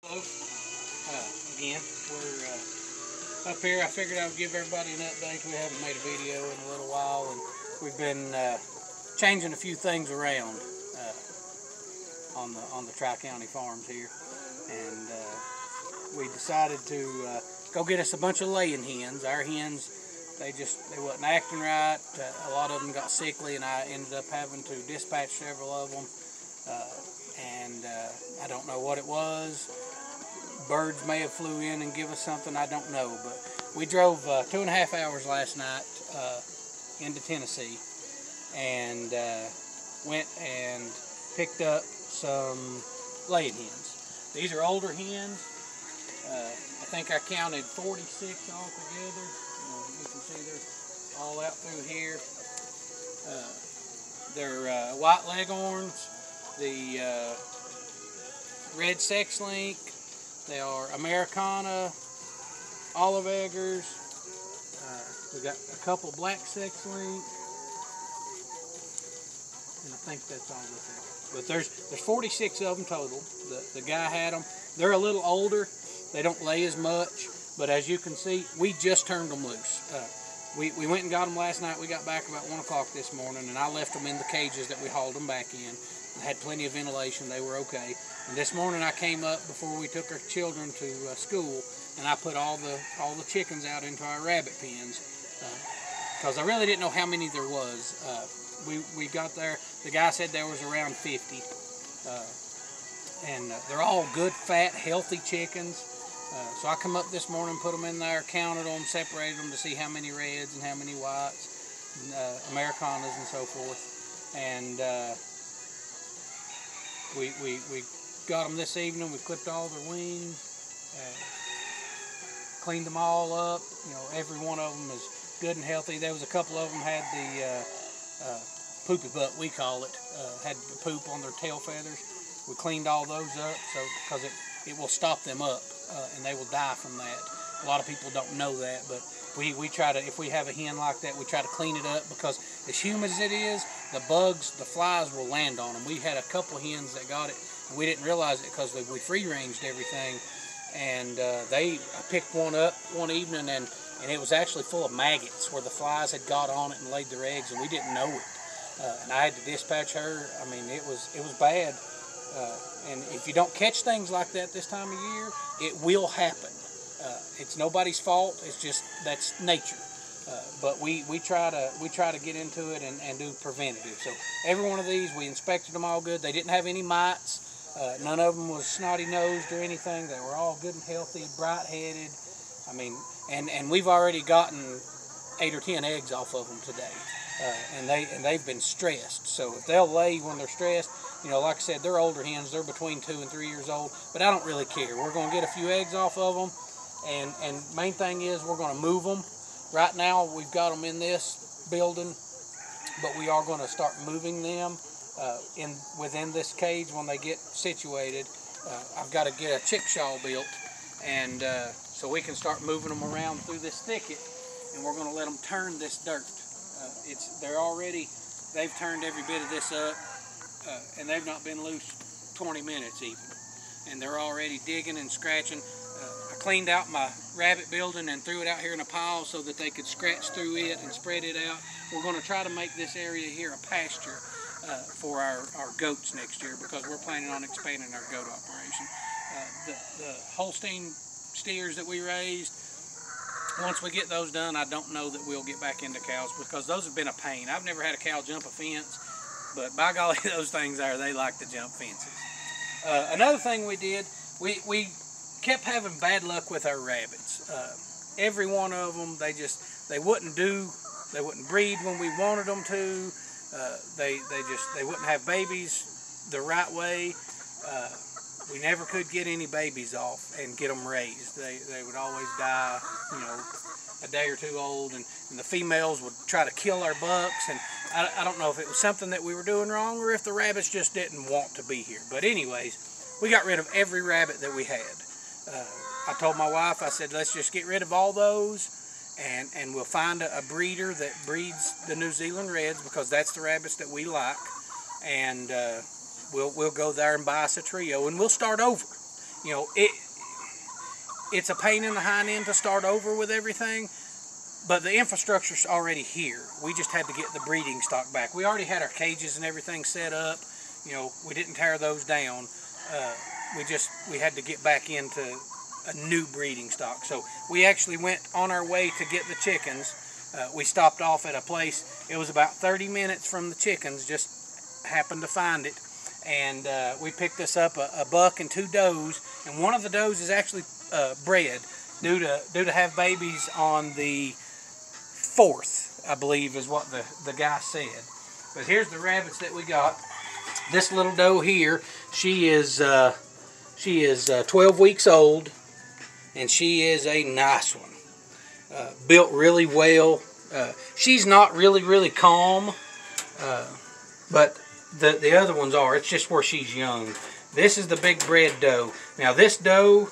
Hello. Again, we're up here. I figured I would give everybody an update. We haven't made a video in a little while, and we've been changing a few things around on the Tri-County farms here, and we decided to go get us a bunch of laying hens. Our hens, they wasn't acting right. A lot of them got sickly, and I ended up having to dispatch several of them. I don't know what it was. Birds may have flew in and give us something, I don't know. But we drove 2.5 hours last night into Tennessee, and went and picked up some laying hens. These are older hens. I think I counted 46 altogether. You can see they're all out through here. They're white leghorns, the red sex link. They are Americana, olive eggers. We got a couple black sex link, and I think that's all this is. But there's 46 of them total. The guy had them. They're a little older. They don't lay as much, but as you can see, we just turned them loose. We went and got them last night. We got back about 1 o'clock this morning, and I left them in the cages that we hauled them back in. Had plenty of ventilation. They were okay. And this morning I came up before we took our children to school, and I put all the chickens out into our rabbit pens because I really didn't know how many there was. We got there. The guy said there was around 50, and they're all good, fat, healthy chickens. So I come up this morning, put them in there, counted them, separated them to see how many reds and how many whites, Americanas and so forth. And we got them this evening. We clipped all their wings, cleaned them all up. Every one of them is good and healthy. There was a couple of them had the poopy butt, we call it, had the poop on their tail feathers. We cleaned all those up because it will stop them up, and they will die from that. A lot of people don't know that, but we try to, if we have a hen like that, we try to clean it up, because as humid as it is, the bugs, the flies will land on them. We had a couple hens that got it, and we didn't realize it because we free-ranged everything. And I picked one up one evening, and it was actually full of maggots where the flies had got on it and laid their eggs, and we didn't know it. And I had to dispatch her. I mean, it was bad. And if you don't catch things like that this time of year, it will happen. It's nobody's fault. It's just, that's nature. But we try to get into it and do preventative. So every one of these, we inspected them all good. They didn't have any mites. None of them was snotty-nosed or anything. They were all good and healthy, bright-headed. I mean, and we've already gotten 8 or 10 eggs off of them today. And they've been stressed. So if they'll lay when they're stressed, like I said, they're older hens. They're between 2 and 3 years old. But I don't really care. We're going to get a few eggs off of them. And main thing is we're going to move them. Right now we've got them in this building, but we are going to start moving them within this cage when they get situated. I've got to get a chickshaw built, and so we can start moving them around through this thicket, and we're going to let them turn this dirt. They've turned every bit of this up, and they've not been loose 20 minutes even, and they're already digging and scratching. I cleaned out my rabbit building and threw it out here in a pile so that they could scratch through it and spread it out. We're going to try to make this area here a pasture for our goats next year, because we're planning on expanding our goat operation. The Holstein steers that we raised, once we get those done, I don't know that we'll get back into cows, because those have been a pain. I've never had a cow jump a fence, but by golly, those things they like to jump fences. Another thing we did, we kept having bad luck with our rabbits. Every one of them, they wouldn't breed when we wanted them to. They wouldn't have babies the right way. We never could get any babies off and get them raised. They would always die, a day or two old, and the females would try to kill our bucks. And I don't know if it was something that we were doing wrong, or if the rabbits just didn't want to be here. But anyways, we got rid of every rabbit that we had. I told my wife, I said, let's just get rid of all those, and we'll find a breeder that breeds the New Zealand Reds, because that's the rabbits that we like, and we'll go there and buy us a trio, and we'll start over. you know, it's a pain in the hind end to start over with everything, but the infrastructure's already here. We just had to get the breeding stock back. We already had our cages and everything set up. You know, we didn't tear those down. We had to get back into a new breeding stock. So we actually went on our way to get the chickens. We stopped off at a place. It was about 30 minutes from the chickens, just happened to find it. And we picked us up a buck and 2 does, and one of the does is actually bred, due to have babies on the 4th, I believe is what the guy said. But here's the rabbits that we got. This little doe here, she is 12 weeks old, and she is a nice one. Built really well. She's not really calm, but the other ones are. It's just where she's young. This is the big bred doe. Now this doe,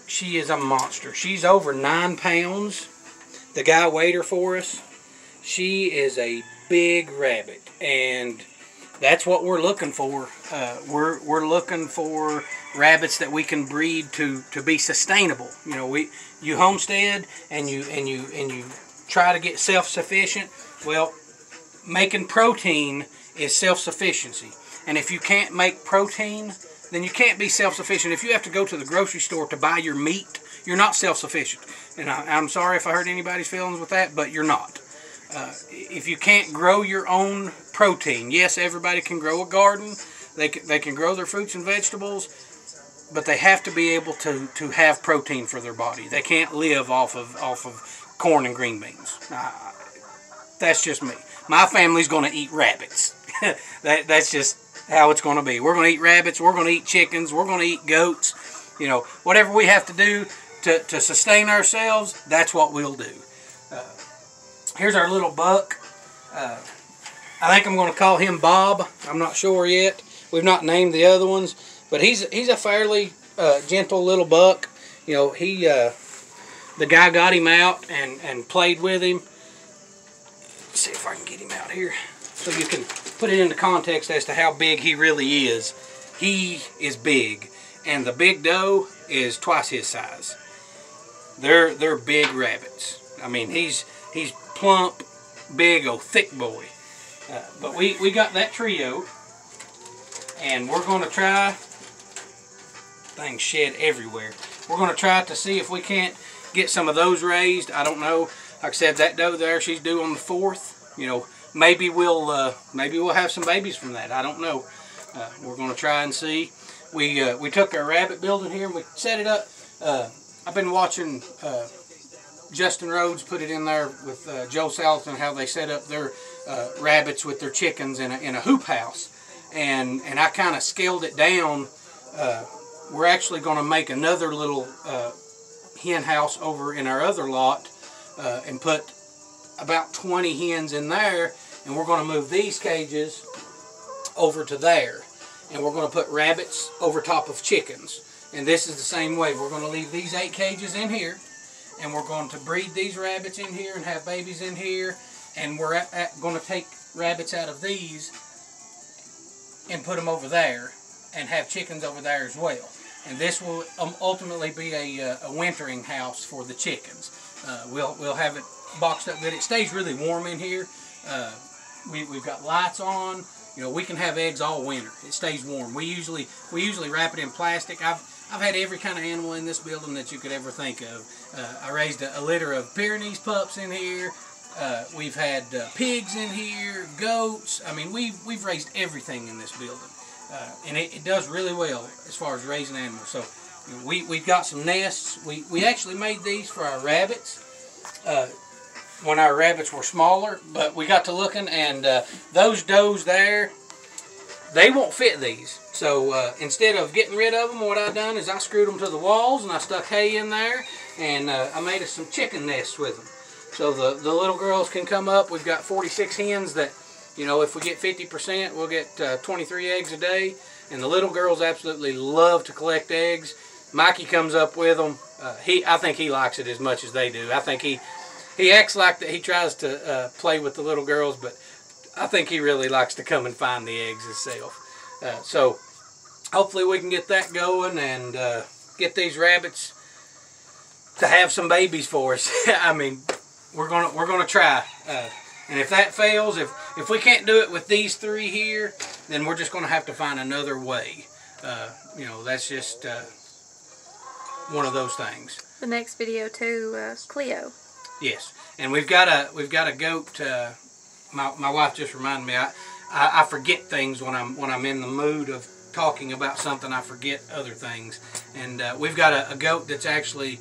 she is a monster. She's over 9 pounds. The guy weighed her for us. She is a big rabbit, and that's what we're looking for. We're looking for rabbits that we can breed to be sustainable. You know, you homestead and you try to get self-sufficient. Well, making protein is self-sufficiency, and if you can't make protein, then you can't be self-sufficient. If you have to go to the grocery store to buy your meat, you're not self-sufficient. And I'm sorry if I hurt anybody's feelings with that, but you're not. If you can't grow your own protein, yes, everybody can grow a garden. They can grow their fruits and vegetables, but they have to be able to have protein for their body. They can't live off of corn and green beans. That's just me. My family's going to eat rabbits. That's just how it's going to be. We're going to eat rabbits. We're going to eat chickens. We're going to eat goats. You know, whatever we have to do to sustain ourselves, that's what we'll do. Here's our little buck. I think I'm going to call him Bob. I'm not sure yet. We've not named the other ones, but he's a fairly gentle little buck. You know, the guy got him out and played with him. Let's see if I can get him out here so you can put it into context as to how big he really is. He is big, and the big doe is twice his size. They're big rabbits. I mean, he's plump, big, thick boy. But we got that trio, and we're going to try. Things shed everywhere. We're going to try to see if we can't get some of those raised. I don't know. Like I said, that doe there, she's due on the 4th. You know, maybe we'll have some babies from that. I don't know. We're going to try and see. We took our rabbit building here and we set it up. I've been watching Justin Rhodes put it in there with Joe Salatin, how they set up their rabbits with their chickens in a hoop house, and I kind of scaled it down. We're actually going to make another little hen house over in our other lot and put about 20 hens in there, and we're going to move these cages over to there, and we're going to put rabbits over top of chickens. And this is the same way. We're going to leave these 8 cages in here, and we're going to breed these rabbits in here and have babies in here, and we're going to take rabbits out of these and put them over there and have chickens over there as well. And this will ultimately be a wintering house for the chickens. We'll have it boxed up good. It stays really warm in here. We've got lights on. You know, we can have eggs all winter. It stays warm. We usually wrap it in plastic. I've had every kind of animal in this building that you could ever think of. I raised a litter of Pyrenees pups in here. We've had pigs in here, goats. I mean, we've raised everything in this building, and it does really well as far as raising animals. So you know, we've got some nests. We actually made these for our rabbits when our rabbits were smaller, but we got to looking, and those does there, they won't fit these. So instead of getting rid of them, what I done is I screwed them to the walls, and I stuck hay in there, and I made us some chicken nests with them. So the little girls can come up. We've got 46 hens that, you know, if we get 50%, we'll get 23 eggs a day. And the little girls absolutely love to collect eggs. Mikey comes up with them. I think he likes it as much as they do. I think he acts like that he tries to play with the little girls, but I think he really likes to come and find the eggs himself. So hopefully we can get that going and get these rabbits to have some babies for us. I mean, we're gonna try. And if that fails, if we can't do it with these 3 here, then we're just gonna have to find another way. You know, that's just one of those things. The next video too, Cleo. Yes, and we've got a goat. My wife just reminded me. I forget things when I'm in the mood of talking about something. I forget other things, and we've got a goat that's actually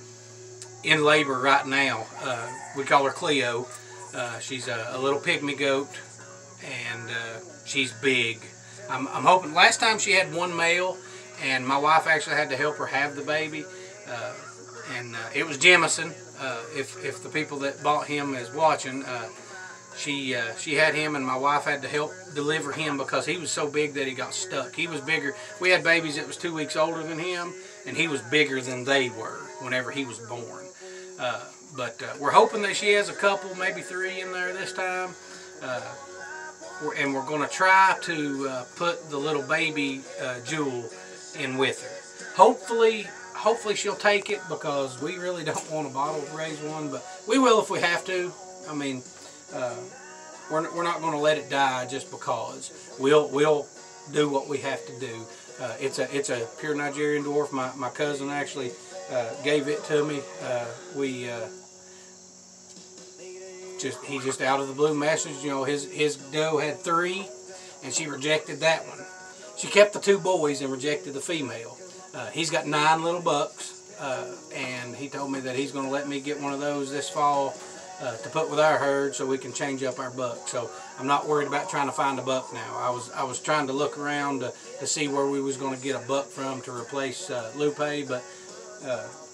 in labor right now. We call her Cleo. She's a little pygmy goat, and she's big. I'm hoping. Last time she had 1 male, and my wife actually had to help her have the baby, and it was Jemison. If the people that bought him is watching, she had him, and my wife had to help deliver him because he was so big that he got stuck. He was bigger. We had babies that was 2 weeks older than him, and he was bigger than they were whenever he was born. But we're hoping that she has a couple, maybe 3 in there this time. And we're going to try to put the little baby Jewel in with her. Hopefully she'll take it, because we really don't want to bottle raise one, but we will if we have to. I mean, we're not going to let it die just because. We'll do what we have to do. It's a pure Nigerian dwarf. My cousin actually gave it to me. He just out of the blue message. You know, his doe had 3, and she rejected that one. She kept the 2 boys and rejected the female. He's got 9 little bucks, and he told me that he's going to let me get one of those this fall to put with our herd so we can change up our buck. So I'm not worried about trying to find a buck now. I was trying to look around to see where we was going to get a buck from to replace Lupe, but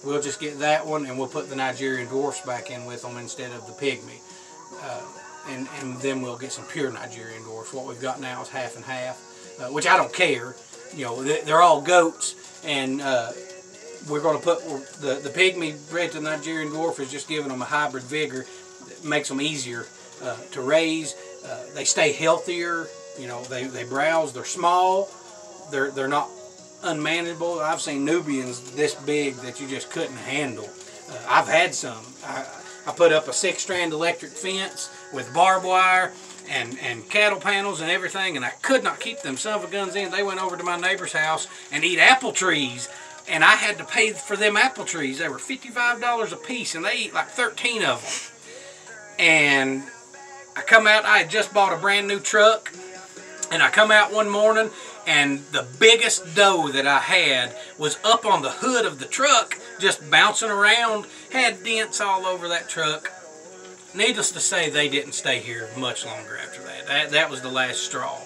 we'll just get that one, and we'll put the Nigerian dwarfs back in with them instead of the pygmy. And then we'll get some pure Nigerian dwarfs. What we've got now is half and half, which I don't care. You know, they're all goats, and we're going to put the pygmy bred to the Nigerian dwarf is just giving them a hybrid vigor that makes them easier to raise. They stay healthier. You know, they browse. They're small. They're not unmanageable. I've seen Nubians this big that you just couldn't handle. I've had some. I put up a 6-strand electric fence with barbed wire and cattle panels and everything, and I could not keep them son of a guns in. They went over to my neighbor's house and eat apple trees, and I had to pay for them apple trees. They were $55 a piece, and they eat like 13 of them. And I come out, I had just bought a brand new truck, and I come out one morning, and the biggest doe that I had was up on the hood of the truck, just bouncing around, had dents all over that truck. Needless to say, they didn't stay here much longer after that. That was the last straw.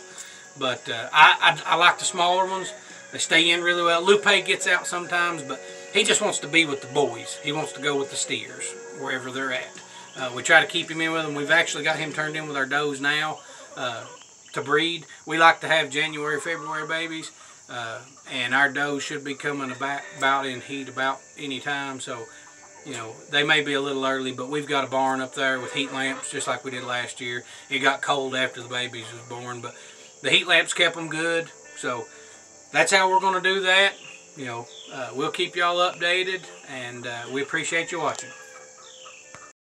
But I like the smaller ones. They stay in really well. Lupe gets out sometimes, but he just wants to be with the boys. He wants to go with the steers, wherever they're at. We try to keep him in with them. We've actually got him turned in with our does now to breed. We like to have January, February babies, and our does should be coming about in heat about any time. So, you know, they may be a little early, but we've got a barn up there with heat lamps just like we did last year. It got cold after the babies was born, but the heat lamps kept them good. So that's how we're going to do that. You know, we'll keep y'all updated, and we appreciate you watching.